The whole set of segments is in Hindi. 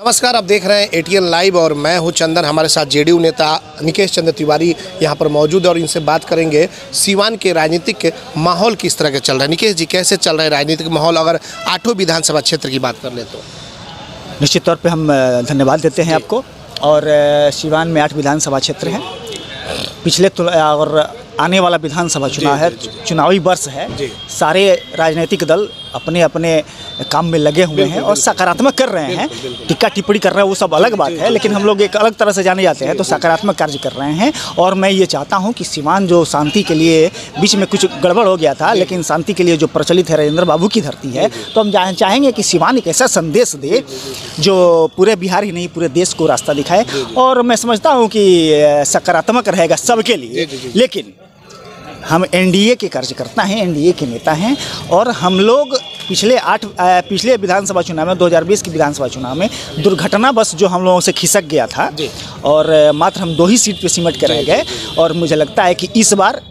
नमस्कार, आप देख रहे हैं एटीएन लाइव और मैं हूं चंदन। हमारे साथ जेडीयू नेता निकेश चंद्र तिवारी यहां पर मौजूद है और इनसे बात करेंगे सिवान के राजनीतिक माहौल किस तरह के चल रहा है। निकेश जी, कैसे चल रहा है राजनीतिक माहौल अगर 8 विधानसभा क्षेत्र की बात कर ले तो? निश्चित तौर पे हम धन्यवाद देते हैं आपको। और सिवान में 8 विधानसभा क्षेत्र हैं। पिछले और आने वाला विधानसभा चुनाव है, चुनावी वर्ष है। सारे राजनीतिक दल अपने अपने काम में लगे हुए हैं और सकारात्मक कर रहे हैं। टिक्का टिप्पणी कर रहे हैं वो सब अलग बात है, लेकिन हम लोग एक अलग तरह से जाने जाते हैं तो सकारात्मक कार्य कर रहे हैं। और मैं ये चाहता हूं कि सिवान जो शांति के लिए बीच में कुछ गड़बड़ हो गया था, लेकिन शांति के लिए जो प्रचलित है राजेंद्र बाबू की धरती है, तो हम चाहेंगे कि सिवान एक ऐसा संदेश दे जो पूरे बिहार ही नहीं पूरे देश को रास्ता दिखाए। और मैं समझता हूँ कि सकारात्मक रहेगा सबके लिए। लेकिन हम एनडीए के कार्यकर्ता हैं, एनडीए के नेता हैं और हम लोग पिछले विधानसभा चुनाव में 2020 के विधानसभा चुनाव में दुर्घटनावश जो हम लोगों से खिसक गया था और मात्र हम 2 ही सीट पे सिमट कर रह गए। और मुझे लगता है कि इस बार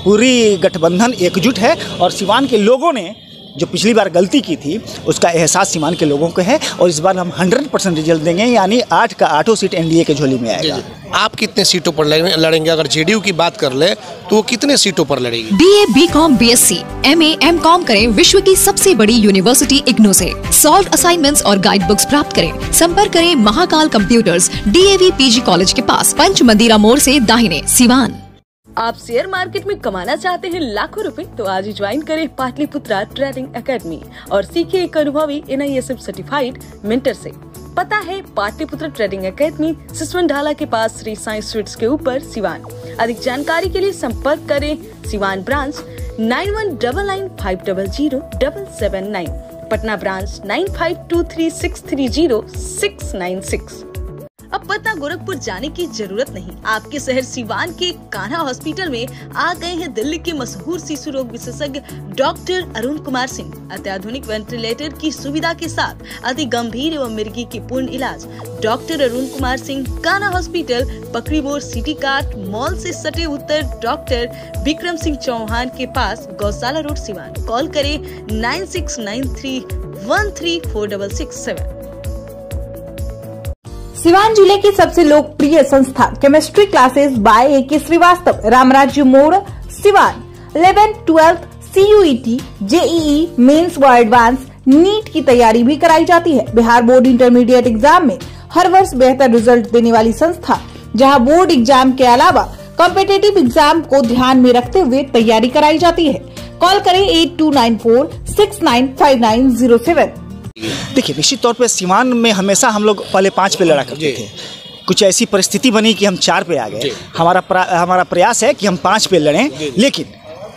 पूरी गठबंधन एकजुट है और सिवान के लोगों ने जो पिछली बार गलती की थी उसका एहसास सिवान के लोगों को है। और इस बार हम 100% रिजल्ट देंगे, यानी 8 का 8 सीट एनडीए के झोली में आएगा। आप कितने सीटों पर लड़ेंगे? अगर जेडीयू की बात कर ले तो वो कितने सीटों पर लड़ेगी? BA, BCom, BSc, MA, MCom करें विश्व की सबसे बड़ी यूनिवर्सिटी इग्नू से। सॉल्व असाइनमेंट्स और गाइड बुक्स प्राप्त करें। संपर्क करें Mahakal computers, DAV PG college के पास, पंच मंदिरा मोड़ से दाहिने, सिवान। आप शेयर मार्केट में कमाना चाहते हैं लाखों रुपए, तो आज ही ज्वाइन करें पाटलिपुत्रा ट्रेडिंग एकेडमी और सीखिए एक अनुभवी NISF सर्टिफाइड मेंटर से। पता है पाटलिपुत्रा ट्रेडिंग एकेडमी, सिसवन ढाला के पास श्री साई स्वीट्स के ऊपर, सिवान। अधिक जानकारी के लिए संपर्क करें सिवान ब्रांच 9199500779, पटना ब्रांच 9523630696। अब पटना गोरखपुर जाने की जरूरत नहीं। आपके शहर सिवान के कान्हा हॉस्पिटल में आ गए हैं दिल्ली के मशहूर शिशु रोग विशेषज्ञ डॉक्टर अरुण कुमार सिंह। अत्याधुनिक वेंटिलेटर की सुविधा के साथ अति गंभीर एवं मिर्गी की पूर्ण इलाज। डॉक्टर अरुण कुमार सिंह, कान्हा हॉस्पिटल, पकड़ी मोड़, सिटी कार्ट मॉल से सटे उत्तर डॉक्टर विक्रम सिंह चौहान के पास, गौशाला रोड, सिवान। कॉल करें 9693134667। सिवान जिले की सबसे लोकप्रिय संस्था chemistry classes by AK Srivastava, Ramrajya मोड़, Siwan. 11th, 12th CUET, JEE mains व एडवांस नीट की तैयारी भी कराई जाती है। बिहार बोर्ड इंटरमीडिएट एग्जाम में हर वर्ष बेहतर रिजल्ट देने वाली संस्था, जहां बोर्ड एग्जाम के अलावा कॉम्पिटिटिव एग्जाम को ध्यान में रखते हुए तैयारी कराई जाती है। कॉल करें 8294695907। देखिए, निश्चित तौर पे सिवान में हमेशा हम लोग पहले 5 पे लड़ा करते थे। कुछ ऐसी परिस्थिति बनी कि हम 4 पे आ गए। हमारा प्रयास है कि हम 5 पे लड़ें, लेकिन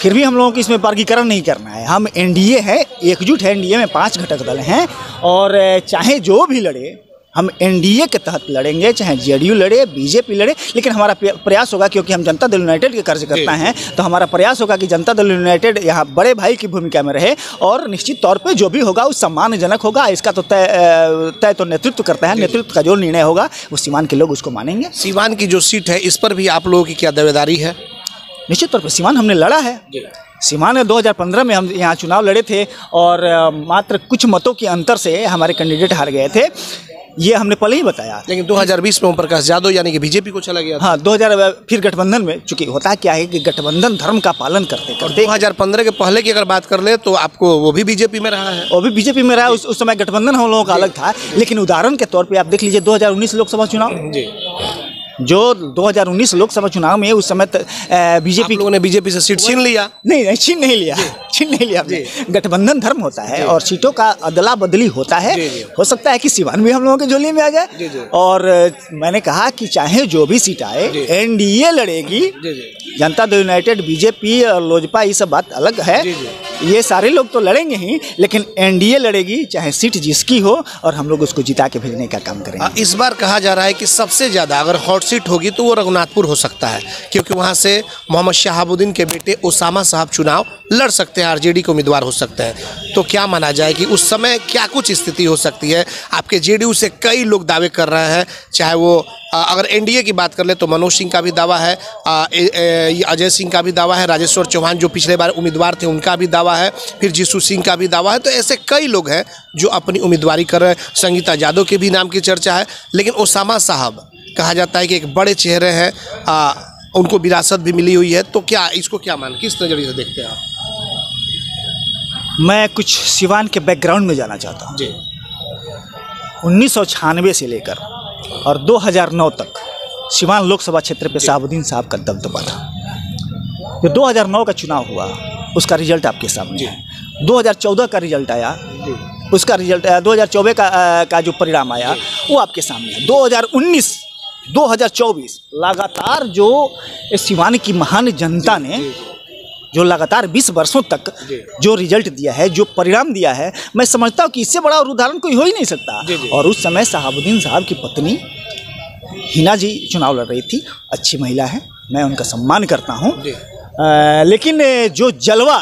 फिर भी हम लोगों को इसमें वर्गीकरण नहीं करना है। हम एनडीए है, एकजुट है। एनडीए में 5 घटक दल हैं और चाहे जो भी लड़े हम एनडीए के तहत लड़ेंगे, चाहे जेडीयू लड़े, बीजेपी लड़े। लेकिन हमारा प्रयास होगा, क्योंकि हम जनता दल यूनाइटेड के कार्यकर्ता हैं, तो हमारा प्रयास होगा कि जनता दल यूनाइटेड यहाँ बड़े भाई की भूमिका में रहे और निश्चित तौर पे जो भी होगा वो सम्मानजनक होगा। इसका तो तय तो नेतृत्व करता है। नेतृत्व का जो निर्णय होगा वो सिवान के लोग उसको मानेंगे। सिवान की जो सीट है, इस पर भी आप लोगों की क्या दावेदारी है? निश्चित तौर पर सिवान हमने लड़ा है। सिवान में 2015 में हम यहाँ चुनाव लड़े थे और मात्र कुछ मतों के अंतर से हमारे कैंडिडेट हार गए थे। ये हमने पहले ही बताया। लेकिन 2020 में ओम प्रकाश यादव यानी कि बीजेपी को चला गया था। हाँ, 2000 फिर गठबंधन में, चूंकि होता क्या है कि गठबंधन धर्म का पालन करते 2015 के पहले की अगर बात कर ले तो आपको वो भी बीजेपी में रहा है। वो भी बीजेपी में रहा है। उस समय गठबंधन हम लोगों का अलग था। लेकिन उदाहरण के तौर पर आप देख लीजिए 2019 लोकसभा चुनाव, जो 2019 लोकसभा चुनाव में उस समय बीजेपी लोगों ने बीजेपी से सीट छीन लिया। नहीं, छीन नहीं लिया। गठबंधन धर्म होता है और सीटों का अदला बदली होता है। हो सकता है कि सिवान भी हम लोगों के झोली में आ जाए। और मैंने कहा कि चाहे जो भी सीट आए, एनडीए लड़ेगी। जनता दल यूनाइटेड, बीजेपी और लोजपा, ये सब बात अलग है। ये सारे लोग तो लड़ेंगे ही, लेकिन एनडीए लड़ेगी, चाहे सीट जिसकी हो, और हम लोग उसको जिता के भेजने का काम करेंगे। इस बार कहा जा रहा है कि सबसे ज़्यादा अगर हॉट सीट होगी तो वो रघुनाथपुर हो सकता है, क्योंकि वहाँ से मोहम्मद शहाबुद्दीन के बेटे उसामा साहब चुनाव लड़ सकते हैं, आरजेडी के उम्मीदवार हो सकते हैं। तो क्या माना जाए कि उस समय क्या कुछ स्थिति हो सकती है? आपके जेडीयू से कई लोग दावे कर रहे हैं, चाहे वो अगर एनडीए की बात कर ले तो मनोज सिंह का भी दावा है, अजय सिंह का भी दावा है, राजेश्वर चौहान जो पिछले बार उम्मीदवार थे उनका भी दावा है, फिर जीसू सिंह का भी दावा है। तो ऐसे कई लोग हैं जो अपनी उम्मीदवारी कर रहे हैं। संगीता यादव के भी नाम की चर्चा है, लेकिन ओसामा साहब कहा जाता है कि एक बड़े चेहरे हैं, उनको विरासत भी मिली हुई है। तो क्या इसको क्या मान, किस नज़रिए से देखते हैं आप? मैं कुछ सिवान के बैकग्राउंड में जाना चाहता हूँ। जी। 1996 से लेकर और 2009 तक सिवान लोकसभा क्षेत्र पे शहाबुद्दीन साहब का दबदबा था। जो 2009 का चुनाव हुआ उसका रिजल्ट आपके सामने है। 2014 का रिजल्ट आया, उसका रिजल्ट 2024 का जो परिणाम आया वो आपके सामने है। 2019 2024 लगातार जो सिवान की महान जनता ने जो लगातार 20 वर्षों तक जो रिजल्ट दिया है, जो परिणाम दिया है, मैं समझता हूँ कि इससे बड़ा और उदाहरण कोई हो ही नहीं सकता। और उस समय शहाबुद्दीन साहब की पत्नी हिना जी चुनाव लड़ रही थी। अच्छी महिला है, मैं उनका सम्मान करता हूँ। लेकिन जो जलवा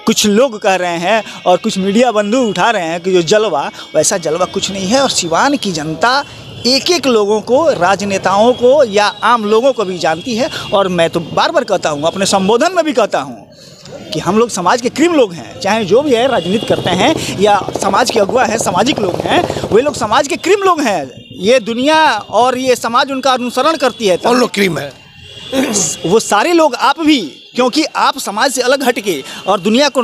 कुछ लोग कह रहे हैं और कुछ मीडिया बंधु उठा रहे हैं कि जो जलवा, वैसा जलवा कुछ नहीं है। और सिवान की जनता एक एक लोगों को, राजनेताओं को या आम लोगों को भी जानती है। और मैं तो बार बार कहता हूँ, अपने संबोधन में भी कहता हूँ कि हम लोग समाज के क्रीम लोग हैं, चाहे जो भी है, राजनीति करते हैं या समाज के अगुआ हैं, सामाजिक लोग हैं, वे लोग समाज के क्रीम लोग हैं। ये दुनिया और ये समाज उनका अनुसरण करती है। कौन लोग क्रीम है? वो सारे लोग, आप भी, क्योंकि आप समाज से अलग हटके और दुनिया को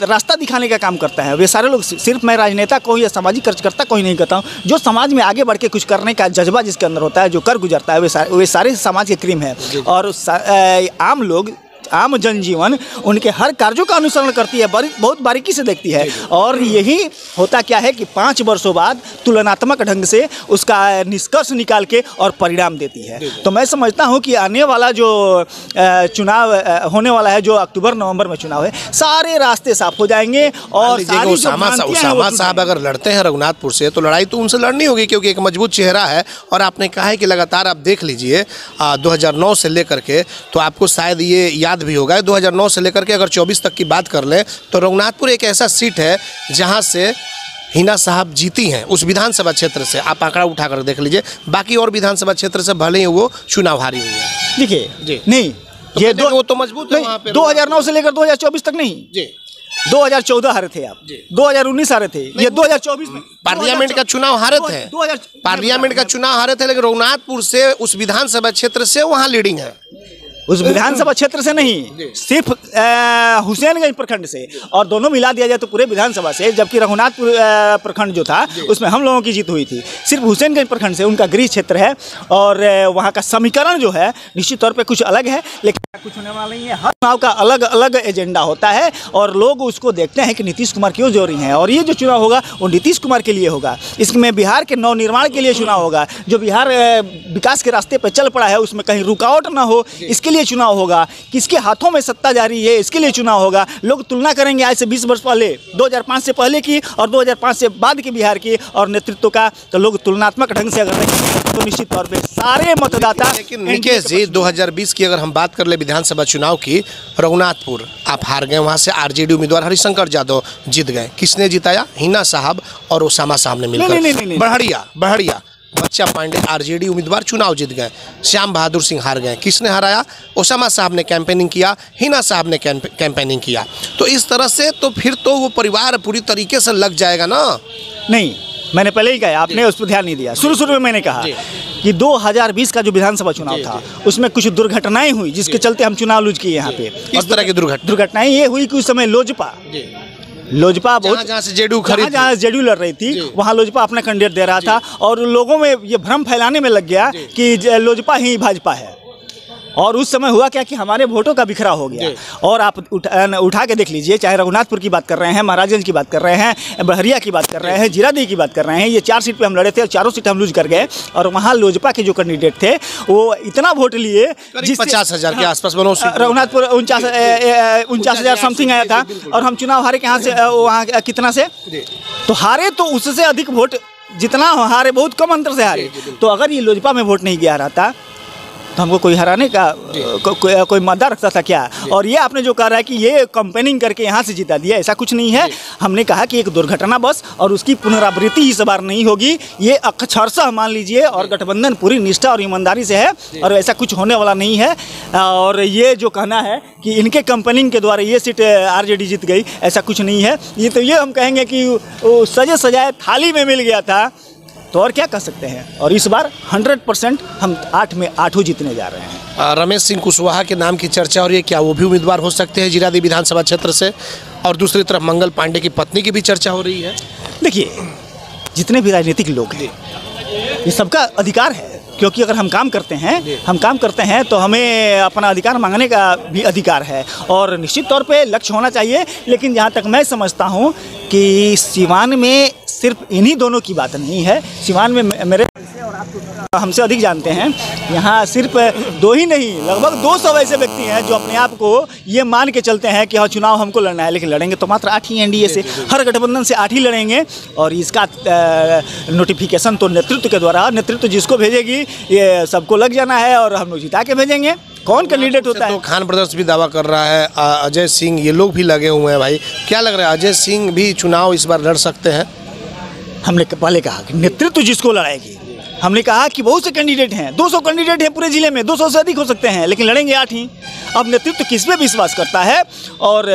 रास्ता दिखाने का काम करता है। वे सारे लोग, सिर्फ मैं राजनेता को या सामाजिक कार्यकर्ता को ही नहीं कहता हूँ, जो समाज में आगे बढ़ के कुछ करने का जज्बा जिसके अंदर होता है, जो कर गुजरता है, वे सारे समाज के क्रीम है। और आम लोग, आम जनजीवन उनके हर कार्यों का अनुसरण करती है, बहुत बारीकी से देखती है। और यही होता क्या है कि 5 वर्षों बाद तुलनात्मक ढंग से उसका निष्कर्ष निकाल के और परिणाम देती है। तो मैं समझता हूं कि आने वाला जो चुनाव होने वाला है, जो अक्टूबर-नवंबर में चुनाव है, सारे रास्ते साफ हो जाएंगे। और ओसामा साहब अगर लड़ते हैं रघुनाथपुर से, तो लड़ाई तो उनसे लड़नी होगी, क्योंकि एक मजबूत चेहरा है। और आपने कहा है कि लगातार आप देख लीजिए 2009 से लेकर के, तो आपको शायद ये याद भी होगा, 2009 से लेकर के अगर 24 तक की बात कर लें तो रघुनाथपुर एक ऐसा सीट है जहां से हिना साहब जीती हैं। उस विधानसभा क्षेत्र से आप आंकड़ा उठाकर देख लीजिए, बाकी और विधानसभा क्षेत्र से भले ही वो चुनाव हारी हुई है। देखिए नहीं, तो ये वो तो मजबूत है वहाँ पे। 2009 से लेकर 2024 तक नहीं जी, 2014 हारे थे आप, 2019 हारे थे, ये 2024 में पार्लियामेंट का चुनाव हारे थे, पार्लियामेंट का चुनाव हारे थे, लेकिन रघुनाथपुर से उस विधानसभा क्षेत्र से वहाँ लीडिंग है। उस विधानसभा क्षेत्र से नहीं, सिर्फ हुसैनगंज प्रखंड से, और दोनों मिला दिया जाए तो पूरे विधानसभा से। जबकि रघुनाथपुर प्रखंड जो था उसमें हम लोगों की जीत हुई थी। सिर्फ हुसैनगंज प्रखंड से, उनका गृह क्षेत्र है और वहाँ का समीकरण जो है निश्चित तौर पे कुछ अलग है, लेकिन कुछ होने वाला नहीं है। हर चुनाव का अलग अलग एजेंडा होता है और लोग उसको देखते हैं कि नीतीश कुमार क्यों जोरी हैं। और ये जो चुनाव होगा वो नीतीश कुमार के लिए होगा, इसमें बिहार के नवनिर्माण के लिए चुनाव होगा। जो बिहार विकास के रास्ते पर चल पड़ा है उसमें कहीं रुकावट ना हो, इसके लिए चुनाव होगा। किसके हाथों में सत्ता जारी है, इसके लिए चुनाव होगा। लोग तुलना करेंगे आज से 20 वर्ष पहले, 2005 से पहले की और 2005 से बाद की बिहार की और नेतृत्व का, तो लोग तुलनात्मक ढंग से अगर देखें तो निश्चित तौर पे सारे मतदाता। लेकिन निकेश जी, 2020 की अगर हम बात कर ले विधानसभा चुनाव की, रघुनाथपुर आप हार गए, वहाँ से आरजेडी उम्मीदवार हरिशंकर यादव जीत गए। किसने जिताया? हिना साहब और ओसामा साहब ने मिलकर। बढ़िया बच्चा पांडे आरजेडी उम्मीदवार चुनाव जीत गए, श्याम बहादुर सिंह हार गए। किसने हराया? ओसामा साहब ने कैंपेनिंग किया, हिना साहब ने कैंपेनिंग किया। तो इस तरह से तो फिर तो वो परिवार पूरी तरीके से लग जाएगा ना। नहीं, मैंने पहले ही कहा, आपने उस पर ध्यान नहीं दिया। शुरू में मैंने कहा कि 2020 का जो विधानसभा चुनाव था उसमें कुछ दुर्घटनाएं हुई जिसके चलते हम चुनाव लूज किए यहाँ पे। इस तरह की दुर्घटनाएं ये हुई कि उस समय लोजपा बहुत, जहाँ से जेडीयू लड़ रही थी वहाँ लोजपा अपना कैंडिडेट दे रहा था और लोगों में ये भ्रम फैलाने में लग गया कि लोजपा ही भाजपा है। और उस समय हुआ क्या कि हमारे वोटों का बिखरा हो गया। और आप उठा के देख लीजिए, चाहे रघुनाथपुर की बात कर रहे हैं, महाराजगंज की बात कर रहे हैं, बहरिया की बात कर रहे हैं, जीरादेई की बात कर रहे हैं, ये 4 सीट पे हम लड़े थे और चारों सीट हम लूज कर गए। और वहाँ लोजपा के जो कैंडिडेट थे वो इतना वोट लिए, 50,000 के आसपास। रघुनाथपुर 49,000 समथिंग आया था और हम चुनाव हारे कहाँ से, वहाँ कितना से तो हारे, तो उससे अधिक वोट जितना हारे, बहुत कम अंतर से हारे। तो अगर ये लोजपा में वोट नहीं गया रहता तो हमको कोई हराने का कोई मद्दा रखता था क्या? और ये आपने जो कह रहा है कि ये कंपेनिंग करके यहाँ से जिता दिया, ऐसा कुछ नहीं है। हमने कहा कि एक दुर्घटना बस और उसकी पुनरावृत्ति इस बार नहीं होगी, ये अक्षरशः मान लीजिए। और गठबंधन पूरी निष्ठा और ईमानदारी से है और ऐसा कुछ होने वाला नहीं है। और ये जो कहना है कि इनके कंपेनिंग के द्वारा ये सीट आरजेडी जीत गई, ऐसा कुछ नहीं है। ये हम कहेंगे कि वो सजे सजाए थाली में मिल गया था, तो और क्या कह सकते हैं। और इस बार 100% हम 8 में 8 जीतने जा रहे हैं। रमेश सिंह कुशवाहा के नाम की चर्चा हो रही है, क्या वो भी उम्मीदवार हो सकते हैं जीरादेई विधानसभा क्षेत्र से? और दूसरी तरफ मंगल पांडे की पत्नी की भी चर्चा हो रही है। देखिए, जितने भी राजनीतिक लोग हैं, ये सबका अधिकार है, क्योंकि अगर हम काम करते हैं तो हमें अपना अधिकार मांगने का भी अधिकार है और निश्चित तौर पे लक्ष्य होना चाहिए। लेकिन जहाँ तक मैं समझता हूँ कि सिवान में सिर्फ इन्हीं दोनों की बात नहीं है। सिवान में मेरे हमसे अधिक जानते हैं, यहाँ सिर्फ 2 ही नहीं, लगभग 200 ऐसे व्यक्ति हैं जो अपने आप को ये मान के चलते हैं कि हाँ चुनाव हमको लड़ना है, लेकिन लड़ेंगे तो मात्र 8 ही एनडीए से, हर गठबंधन से 8 ही लड़ेंगे। और इसका नोटिफिकेशन तो नेतृत्व के द्वारा, नेतृत्व जिसको भेजेगी ये सबको लग जाना है और हम लोग जिता के भेजेंगे। कौन कैंडिडेट होता है? तो खान ब्रदर्स भी दावा कर रहा है, अजय सिंह, ये लोग भी लगे हुए हैं। भाई क्या लग रहा है, अजय सिंह भी चुनाव इस बार लड़ सकते हैं? हमने पहले कहा कि नेतृत्व जिसको लड़ाएगी, हमने कहा कि बहुत से कैंडिडेट हैं, 200 कैंडिडेट हैं पूरे जिले में, 200 से अधिक हो सकते हैं, लेकिन लड़ेंगे 8 ही। अब नेतृत्व किस पे विश्वास करता है? और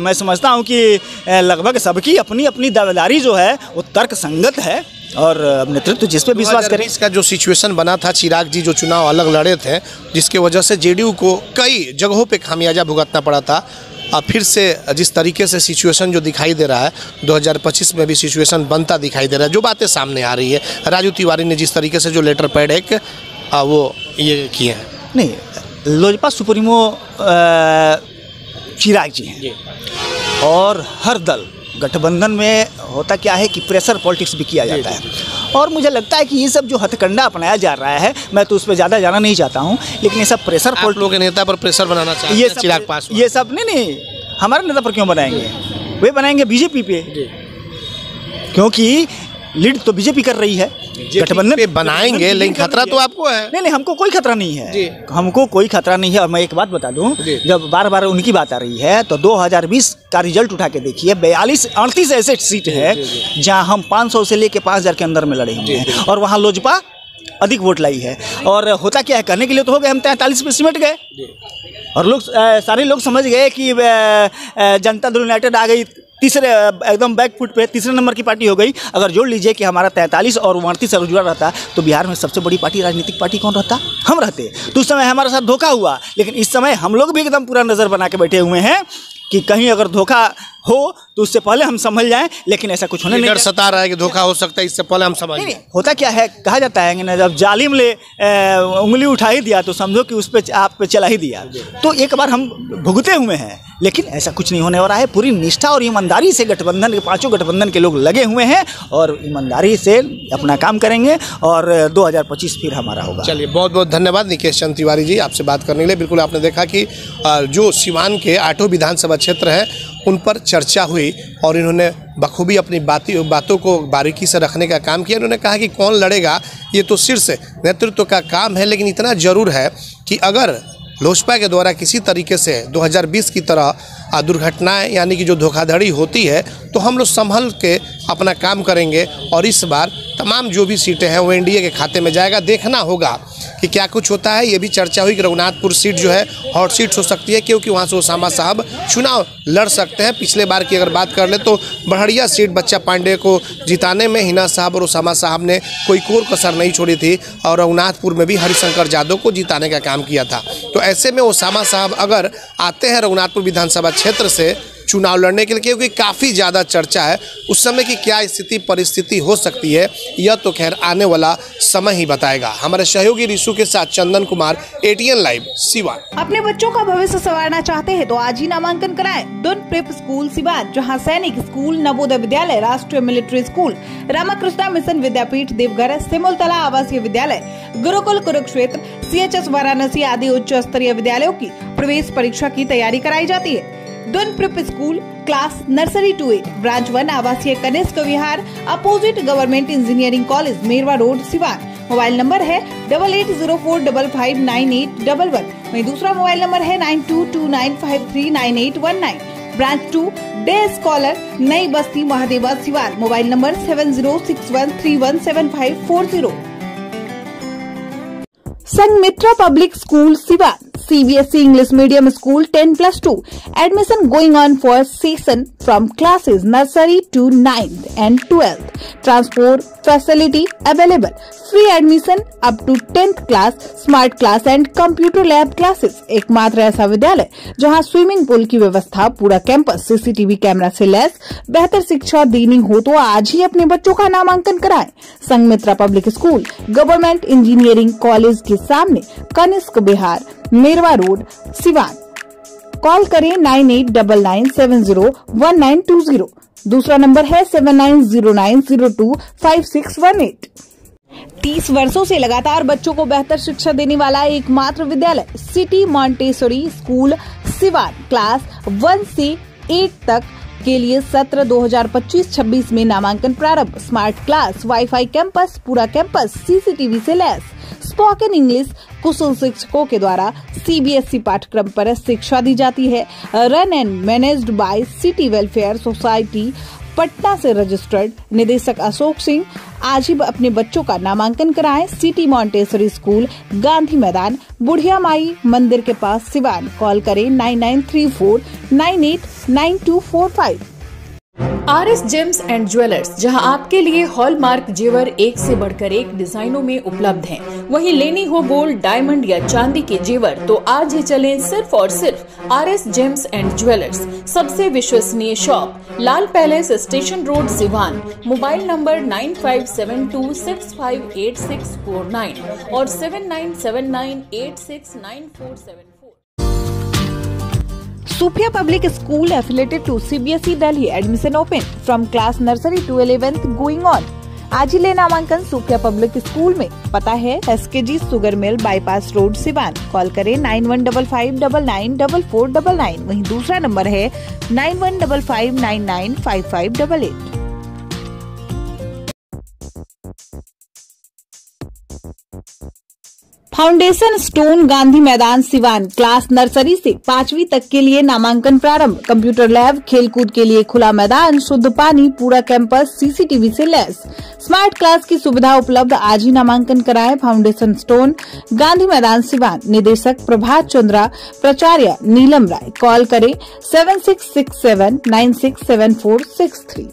मैं समझता हूं कि लगभग सबकी अपनी अपनी दावेदारी जो है वो तर्क संगत है और नेतृत्व जिस पे विश्वास करें। इसका जो सिचुएशन बना था, चिराग जी जो चुनाव अलग लड़े थे, जिसके वजह से जेडीयू को कई जगहों पे खामियाजा भुगतना पड़ा था, अब फिर से जिस तरीके से सिचुएशन जो दिखाई दे रहा है, 2025 में भी सिचुएशन बनता दिखाई दे रहा है। जो बातें सामने आ रही है, राजू तिवारी ने जिस तरीके से जो लेटर पैड एक वो ये किए हैं, नहीं, लोजपा सुप्रीमो चिराग जी हैं और हर दल गठबंधन में होता क्या है कि प्रेशर पॉलिटिक्स भी किया जाता है। और मुझे लगता है कि ये सब जो हथकंडा अपनाया जा रहा है, मैं तो उस पर ज़्यादा जाना नहीं चाहता हूँ, लेकिन ये सब प्रेशर लोगों के नेता पर प्रेशर बनाना चाहिए, ये सब चिराग पासवान, ये सब नहीं, हमारे नेता पर क्यों बनाएंगे? वे बनाएंगे बीजेपी पे, क्योंकि लीड तो बीजेपी कर रही है। गठबंधन पे बनाएंगे, लेकिन खतरा तो आपको है। नहीं, हमको कोई खतरा नहीं है, हमको कोई खतरा नहीं है। और मैं एक बात बता दूं, जब बार बार उनकी बात आ रही है तो 2020 का रिजल्ट उठा के देखिए, 42-38 ऐसे सीट है जहां हम 500 से लेके 5000 के अंदर में लड़े हुए हैं और वहां लोजपा अधिक वोट लाई है। और होता क्या है, कहने के लिए तो हो गए, हम 43 पे सिमट गए और लोग सारे लोग समझ गए कि जनता दल यूनाइटेड आ गई, तीसरे एकदम बैक फुट पे तीसरे नंबर की पार्टी हो गई। अगर जोड़ लीजिए कि हमारा 43 और 38 अगर जुड़ा रहता तो बिहार में सबसे बड़ी पार्टी, राजनीतिक पार्टी कौन रहता? हम रहते। तो उस समय हमारे साथ धोखा हुआ, लेकिन इस समय हम लोग भी एकदम पूरा नज़र बना के बैठे हुए हैं कि कहीं अगर धोखा हो तो उससे पहले हम समझ जाएं, लेकिन ऐसा कुछ होने नहीं। डर सता रहा है कि धोखा हो सकता है, इससे पहले हम समझ नहीं। होता क्या है, कहा जाता है कि ना, जब जालिम ले उंगली उठा ही दिया तो समझो कि उस पर आप पे चला ही दिया। तो एक बार हम भुगते हुए हैं, लेकिन ऐसा कुछ नहीं होने वाला है। पूरी निष्ठा और ईमानदारी से गठबंधन के 5 गठबंधन के लोग लगे हुए हैं और ईमानदारी से अपना काम करेंगे और 2025 फिर हमारा होगा। चलिए, बहुत बहुत धन्यवाद निकेश चंद्र तिवारी जी आपसे बात करने के लिए। बिल्कुल आपने देखा कि जो सिवान के 8 विधानसभा क्षेत्र हैं उन पर चर्चा हुई और इन्होंने बखूबी अपनी बातों को बारीकी से रखने का काम किया। इन्होंने कहा कि कौन लड़ेगा ये तो शीर्ष नेतृत्व का काम है, लेकिन इतना ज़रूर है कि अगर लोजपा के द्वारा किसी तरीके से 2020 की तरह दुर्घटनाएं यानी कि जो धोखाधड़ी होती है तो हम लोग संभल के अपना काम करेंगे और इस बार तमाम जो भी सीटें हैं वो एनडीए के खाते में जाएगा। देखना होगा कि क्या कुछ होता है। ये भी चर्चा हुई कि रघुनाथपुर सीट जो है हॉट सीट हो सकती है, क्योंकि वहाँ से ओसामा साहब चुनाव लड़ सकते हैं। पिछले बार की अगर बात कर ले तो बड़हरिया सीट बच्चा पांडे को जिताने में हिना साहब और ओसामा साहब ने कोई कोर कसर नहीं छोड़ी थी और रघुनाथपुर में भी हरिशंकर यादव को जिताने का काम किया था। तो ऐसे में ओसामा साहब अगर आते हैं रघुनाथपुर विधानसभा क्षेत्र से चुनाव लड़ने के लिए, क्योंकि काफ़ी ज़्यादा चर्चा है उस समय की क्या स्थिति परिस्थिति हो सकती है, यह तो खैर आने वाला समय ही बताएगा। हमारे सहयोगी रिशु के साथ चंदन कुमार, ATN लाइव सिवान। अपने बच्चों का भविष्य संवारना चाहते हैं तो आज ही नामांकन कराएं। दुन प्रेप स्कूल सिवान, जहां सैनिक स्कूल, नवोदय विद्यालय, राष्ट्रीय मिलिट्री स्कूल, रामाकृष्णा मिशन विद्यापीठ देवघर, सिमुलतला आवासीय विद्यालय, गुरुकुल कुरुक्षेत्र, CHS वाराणसी आदि उच्च स्तरीय विद्यालयों की प्रवेश परीक्षा की तैयारी कराई जाती है। Doon prep school class nursery to 8, branch 1, आवासीय Kanishk Vihar, opposite government engineering college, Merwa road, Siwan. Mobile number है 8804559811। वहीं दूसरा मोबाइल नंबर है 9229539819। ब्रांच 2 डे स्कॉलर नई बस्ती Mahadeva Siwan. Mobile number 7061317540। Sanghamitra public school Siwan CBSE English Medium School 10+2 admission going on for session from classes nursery to 9th and 12th. Transport facility available. Free admission up to 10th class, smart class and computer lab classes. एकमात्र ऐसा विद्यालय जहां स्विमिंग पूल की व्यवस्था, पूरा कैंपस CCTV कैमरा से लैस। बेहतर शिक्षा देनी हो तो आज ही अपने बच्चों का नामांकन कराएं। Sanghamitra public school government engineering college के सामने, कनिष्क बिहार, मेरवा रोड, सिवान। कॉल करें 9899701920। दूसरा नंबर है 7909025618। 30 वर्षों से लगातार बच्चों को बेहतर शिक्षा देने वाला एकमात्र विद्यालय city Montessori school Siwan. Class 1 से 8 तक के लिए सत्र 2025-26 में नामांकन प्रारंभ। स्मार्ट क्लास, वाईफाई कैंपस, पूरा कैंपस CCTV से लैस। स्पोकन इंग्लिश कुशल शिक्षकों के द्वारा CBSE पाठ्यक्रम पर शिक्षा दी जाती है। Run and managed by city welfare society Patna से रजिस्टर्ड। निदेशक अशोक सिंह। आज ही अपने बच्चों का नामांकन कराएं। सिटी मॉन्टेसरी स्कूल, गांधी मैदान, बुढ़िया माई मंदिर के पास, सिवान। कॉल करें 9934989245। RS जेम्स एंड ज्वेलर्स, जहां आपके लिए हॉलमार्क जेवर एक से बढ़कर एक डिजाइनों में उपलब्ध हैं। वहीं लेनी हो गोल्ड, डायमंड या चांदी के जेवर तो आज ही चलें सिर्फ और सिर्फ RS जेम्स एंड ज्वेलर्स। सबसे विश्वसनीय shop, Lal palace, station road, Siwan. Mobile number 9572658649 और 7979869474। Sophia Public School affiliated to CBSE Delhi. Admission open from class nursery to 11th going on. आज ही ले नामांकन सोफिया पब्लिक स्कूल में। पता है SKG sugar mill, bypass road, Siwan. Call करें 9155994499। वहीं दूसरा नंबर है 9155995588। फाउंडेशन स्टोन, गांधी मैदान, सिवान। क्लास नर्सरी से 5वीं तक के लिए नामांकन प्रारंभ। कंप्यूटर लैब, खेलकूद के लिए खुला मैदान, शुद्ध पानी, पूरा कैंपस CCTV से लैस। स्मार्ट क्लास की सुविधा उपलब्ध। आज ही नामांकन कराएं। फाउंडेशन स्टोन, गांधी मैदान, सिवान। निदेशक प्रभात चंद्रा, प्राचार्य नीलम राय। कॉल करें 7667967463।